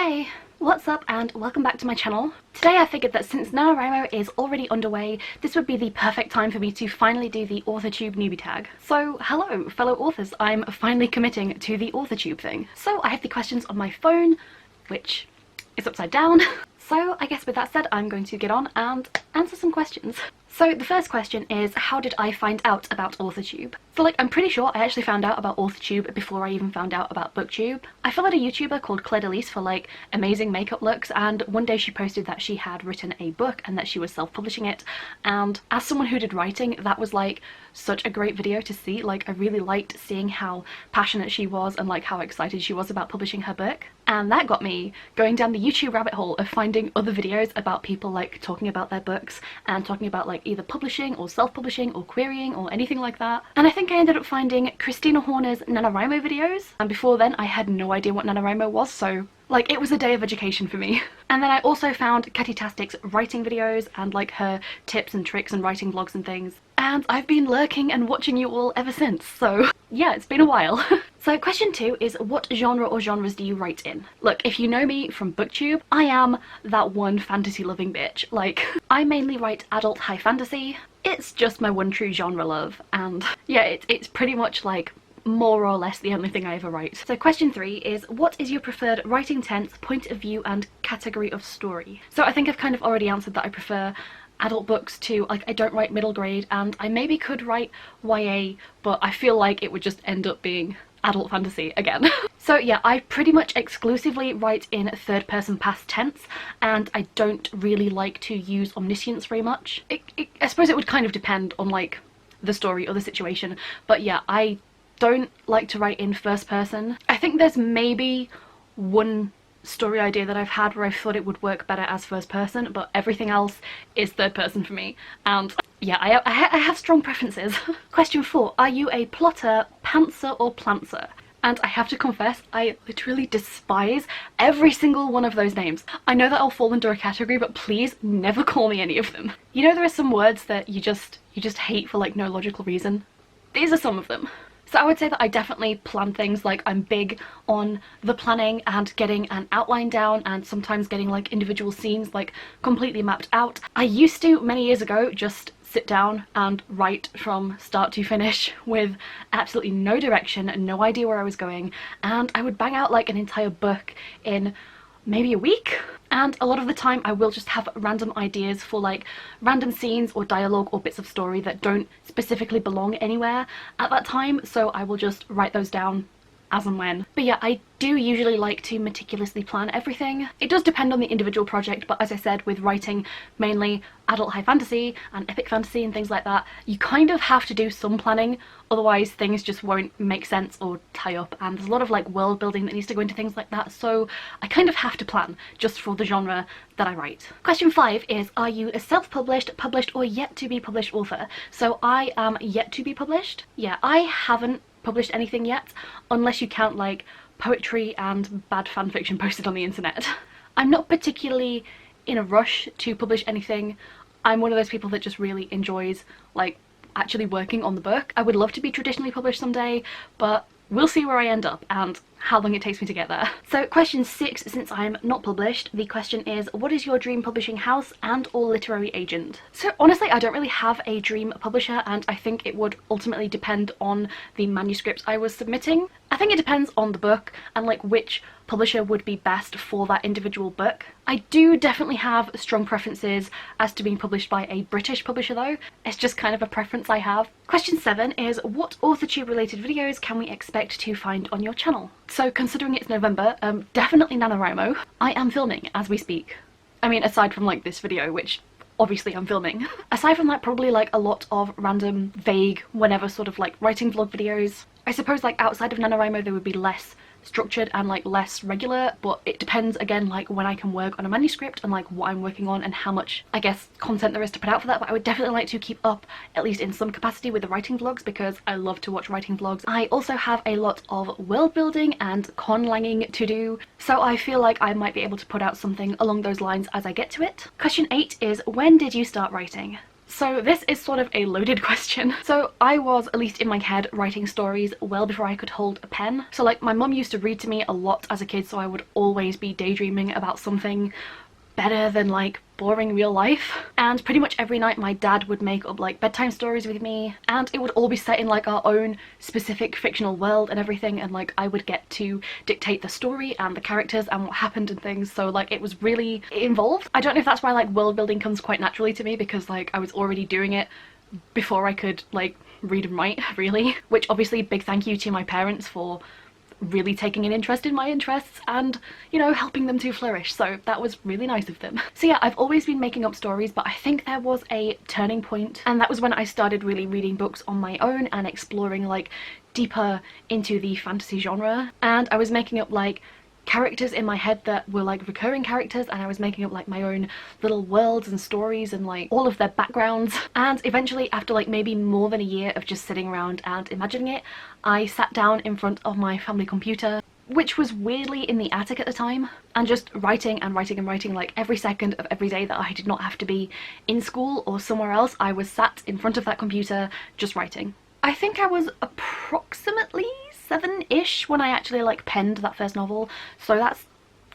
Hey, what's up and welcome back to my channel. Today I figured that since NaNoWriMo is already underway, this would be the perfect time for me to finally do the Authortube Newbie Tag. So hello fellow authors, I'm finally committing to the Authortube thing. So I have the questions on my phone, which is upside down. So I guess with that said, I'm going to get on and answer some questions. So the first question is, how did I find out about Authortube? So I'm pretty sure I actually found out about Authortube before I even found out about BookTube. I followed a YouTuber called Claire Delise for amazing makeup looks, and one day she posted that she had written a book and that she was self-publishing it, and as someone who did writing, that was such a great video to see. I really liked seeing how passionate she was and how excited she was about publishing her book. And that got me going down the YouTube rabbit hole of finding other videos about people talking about their books and talking about either publishing or self-publishing or querying or anything like that. And I think I ended up finding Christina Horner's NaNoWriMo videos, and before then I had no idea what NaNoWriMo was, so it was a day of education for me. And then I also found Katy-tastic's writing videos and her tips and tricks and writing vlogs and things. And I've been lurking and watching you all ever since, so yeah, it's been a while. So question 2 is, what genre or genres do you write in? Look, if you know me from BookTube, I am that one fantasy loving bitch. I mainly write adult high fantasy. It's just my one true genre love, and yeah, it's pretty much more or less the only thing I ever write. So question 3 is, what is your preferred writing tense, point of view and category of story? So I think I've kind of already answered that I prefer adult books to, I don't write middle grade, and I maybe could write YA, but I feel like it would just end up being adult fantasy again. So yeah, I pretty much exclusively write in third person past tense, and I don't really like to use omniscience very much. I suppose it would kind of depend on the story or the situation, but yeah, I don't like to write in first person. I think there's maybe one story idea that I've had where I thought it would work better as first person, but everything else is third person for me, and yeah, I have strong preferences. Question 4, are you a plotter, pantser or plantser? And I have to confess, I literally despise every single one of those names. I know that I'll fall under a category, but please never call me any of them. You know, there are some words that you just hate for no logical reason. These are some of them. So I would say that I definitely plan things. I'm big on the planning and getting an outline down, and sometimes getting individual scenes completely mapped out. I used to, many years ago, just sit down and write from start to finish with absolutely no direction and no idea where I was going, and I would bang out an entire book in maybe a week. And a lot of the time I will just have random ideas for random scenes or dialogue or bits of story that don't specifically belong anywhere at that time, so I will just write those down as and when. But yeah, I do usually like to meticulously plan everything. It does depend on the individual project, but as I said, with writing mainly adult high fantasy and epic fantasy and things like that, you kind of have to do some planning, otherwise things just won't make sense or tie up, and there's a lot of world building that needs to go into things like that, so I kind of have to plan just for the genre that I write. Question 5 is, are you a self-published, published or yet to be published author? So I am yet to be published. Yeah, I haven't published anything yet, unless you count poetry and bad fanfiction posted on the internet. I'm not particularly in a rush to publish anything. I'm one of those people that just really enjoys actually working on the book. I would love to be traditionally published someday, but we'll see where I end up and how long it takes me to get there. So question 6, since I'm not published, the question is, what is your dream publishing house and or literary agent? So honestly, I don't really have a dream publisher, and I think it would ultimately depend on the manuscript I was submitting. I think it depends on the book and which publisher would be best for that individual book. I do definitely have strong preferences as to being published by a British publisher though. It's just kind of a preference I have. Question 7 is, what Authortube related videos can we expect to find on your channel? So considering it's November, definitely NaNoWriMo. I am filming as we speak. I mean, aside from this video, which obviously I'm filming. Aside from that, probably a lot of random, vague, whenever sort of writing vlog videos. I suppose outside of NaNoWriMo there would be less structured and less regular, but it depends again when I can work on a manuscript and what I'm working on and how much, I guess, content there is to put out for that. But I would definitely like to keep up, at least in some capacity, with the writing vlogs, because I love to watch writing vlogs. I also have a lot of world building and conlanging to do, so I feel like I might be able to put out something along those lines as I get to it. Question 8 is, when did you start writing? So this is sort of a loaded question. So I was, at least in my head, writing stories well before I could hold a pen. So like my mum used to read to me a lot as a kid, so I would always be daydreaming about something better than like boring real life. And pretty much every night my dad would make up like bedtime stories with me, and it would all be set in like our own specific fictional world and everything, and like I would get to dictate the story and the characters and what happened and things, so like it was really involved. I don't know if that's why like world building comes quite naturally to me, because like I was already doing it before I could like read and write, really. Which obviously big thank you to my parents for really taking an interest in my interests and, you know, helping them to flourish, so that was really nice of them. So yeah, I've always been making up stories, but I think there was a turning point, and that was when I started really reading books on my own and exploring like deeper into the fantasy genre. And I was making up like characters in my head that were like recurring characters, and I was making up like my own little worlds and stories and like all of their backgrounds. And eventually, after like maybe more than a year of just sitting around and imagining it, I sat down in front of my family computer, which was weirdly in the attic at the time, and just writing and writing and writing like every second of every day that I did not have to be in school or somewhere else. I was sat in front of that computer just writing. I think I was approximately 7-ish when I actually like penned that first novel, so that's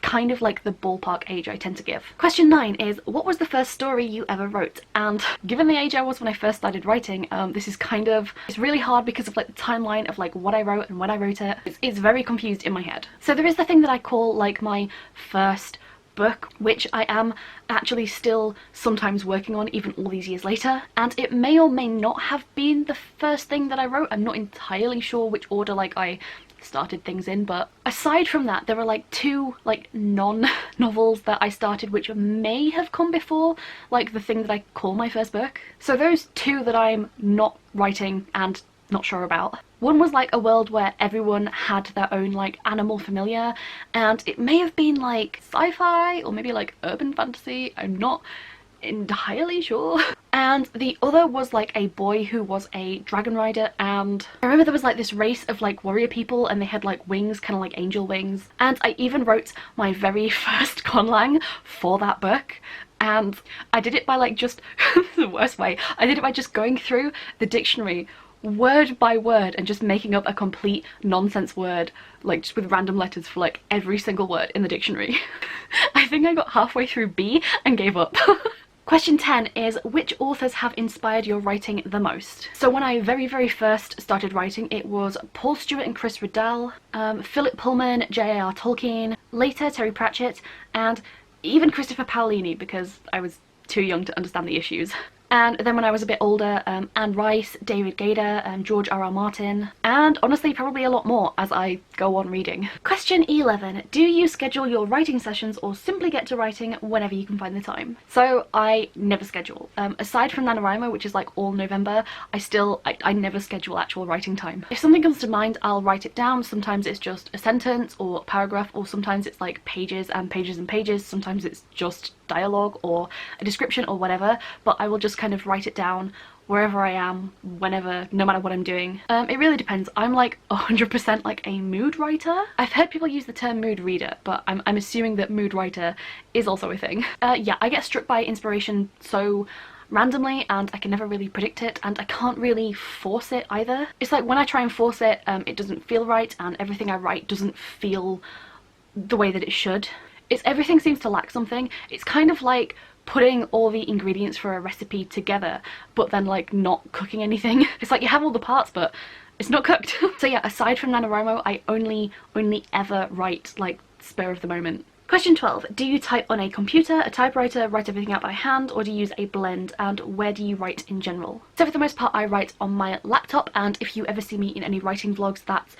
kind of like the ballpark age I tend to give. Question 9 is, what was the first story you ever wrote? And given the age I was when I first started writing, this is kind of, it's really hard because of like the timeline of like what I wrote and when I wrote it. It's very confused in my head. So there is the thing that I call like my first book, which I am actually still sometimes working on even all these years later, and it may or may not have been the first thing that I wrote. I'm not entirely sure which order like I started things in, but aside from that there are like 2 like non-novels that I started which may have come before like the thing that I call my first book. So those 2 that I'm not writing and not sure about. One was like a world where everyone had their own like animal familiar, and it may have been like sci-fi or maybe like urban fantasy, I'm not entirely sure. And the other was like a boy who was a dragon rider, and I remember there was like this race of like warrior people and they had like wings, kind of like angel wings, and I even wrote my very first conlang for that book. And I did it by like just the worst way, I did it by just going through the dictionary word by word and just making up a complete nonsense word, like just with random letters for like every single word in the dictionary. I think I got halfway through B and gave up. Question 10 is, which authors have inspired your writing the most? So when I very first started writing, it was Paul Stewart and Chris Riddell, Philip Pullman, J.R.R. Tolkien, later Terry Pratchett, and even Christopher Paolini, because I was too young to understand the issues. And then when I was a bit older, Anne Rice, David Gader, George R.R. Martin, and honestly probably a lot more as I go on reading. Question 11. Do you schedule your writing sessions or simply get to writing whenever you can find the time? So I never schedule. Aside from NaNoWriMo, which is like all November, I never schedule actual writing time. If something comes to mind, I'll write it down. Sometimes it's just a sentence or a paragraph, or sometimes it's like pages and pages and pages. Sometimes it's just dialogue or a description or whatever, but I will just kind of write it down wherever I am, whenever, no matter what I'm doing. It really depends. I'm like 100% like a mood writer. I've heard people use the term mood reader, but I'm assuming that mood writer is also a thing. Yeah, I get struck by inspiration so randomly and I can never really predict it, and I can't really force it either. It's like when I try and force it, it doesn't feel right, and everything I write doesn't feel the way that it should. Everything seems to lack something. It's kind of like putting all the ingredients for a recipe together but then like not cooking anything. It's like you have all the parts but it's not cooked. So yeah, aside from NaNoWriMo, I only ever write like spur of the moment. Question 12. Do you type on a computer, a typewriter, write everything out by hand, or do you use a blend, and where do you write in general? So for the most part I write on my laptop, and if you ever see me in any writing vlogs, that's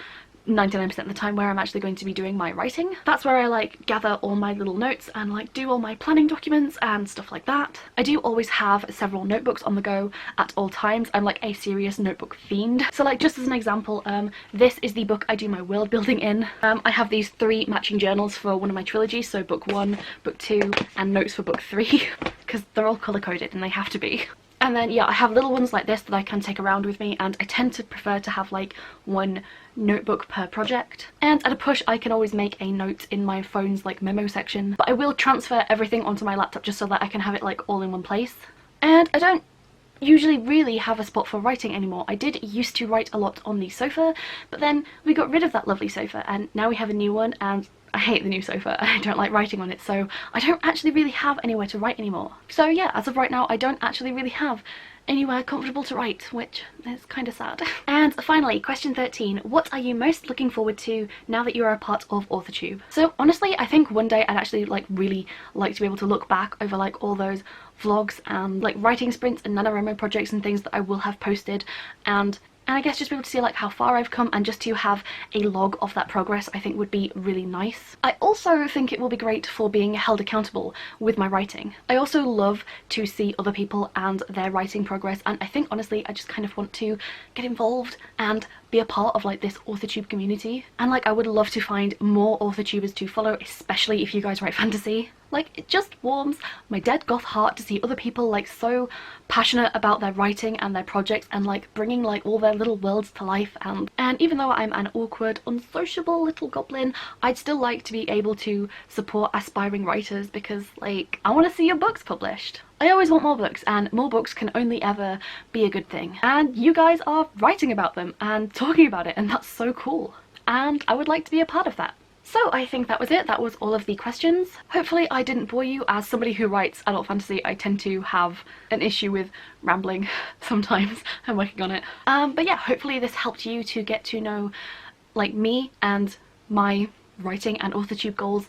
99% of the time where I'm actually going to be doing my writing. That's where I like gather all my little notes and like do all my planning documents and stuff like that. I do always have several notebooks on the go at all times. I'm like a serious notebook fiend. So like just as an example, this is the book I do my world building in. I have these 3 matching journals for one of my trilogies, so book 1, book 2 and notes for book 3 because they're all colour coded and they have to be. And then yeah, I have little ones like this that I can take around with me, and I tend to prefer to have like 1 notebook per project. And at a push I can always make a note in my phone's like memo section, but I will transfer everything onto my laptop just so that I can have it like all in one place. And I don't usually really have a spot for writing anymore. I did used to write a lot on the sofa, but then we got rid of that lovely sofa and now we have a new one, and I hate the new sofa. I don't like writing on it, so I don't actually really have anywhere to write anymore. So yeah, as of right now, I don't actually really have anywhere comfortable to write, which is kind of sad. And finally, question 13, what are you most looking forward to now that you are a part of Authortube? So honestly, I think one day I'd actually really like to be able to look back over like all those vlogs and like writing sprints and NaNoWriMo projects and things that I will have posted, and I guess just be able to see like how far I've come, and just to have a log of that progress I think would be really nice. I also think it will be great for being held accountable with my writing. I also love to see other people and their writing progress, and I think honestly I just kind of want to get involved and be a part of like this Authortube community. And like I would love to find more Authortubers to follow, especially if you guys write fantasy. Like it just warms my dead goth heart to see other people like so passionate about their writing and their projects and like bringing like all their little worlds to life. And even though I'm an awkward, unsociable little goblin, I'd still like to be able to support aspiring writers, because like I want to see your books published. I always want more books, and more books can only ever be a good thing. And you guys are writing about them and talking about it, and that's so cool. And I would like to be a part of that. So I think that was it. That was all of the questions. Hopefully I didn't bore you. As somebody who writes adult fantasy, I tend to have an issue with rambling sometimes. I'm working on it. But yeah, hopefully this helped you to get to know like me and my writing and Authortube goals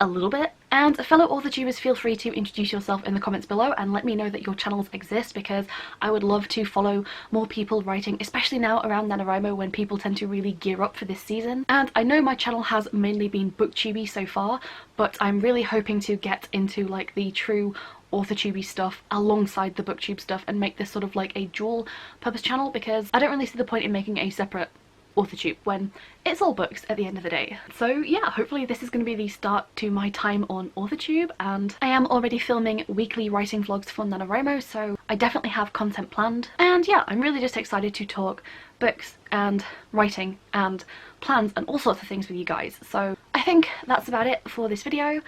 a little bit. And fellow Authortubers, feel free to introduce yourself in the comments below and let me know that your channels exist, because I would love to follow more people writing, especially now around NaNoWriMo when people tend to really gear up for this season. And I know my channel has mainly been booktubey so far, but I'm really hoping to get into like the true Authortubey stuff alongside the booktube stuff and make this sort of like a dual purpose channel, because I don't really see the point in making a separate Authortube when it's all books at the end of the day. So yeah, hopefully this is going to be the start to my time on Authortube, and I am already filming weekly writing vlogs for NaNoWriMo, so I definitely have content planned. And yeah, I'm really just excited to talk books and writing and plans and all sorts of things with you guys. So I think that's about it for this video,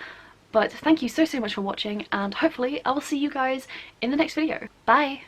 but thank you so much for watching, and hopefully I will see you guys in the next video. Bye!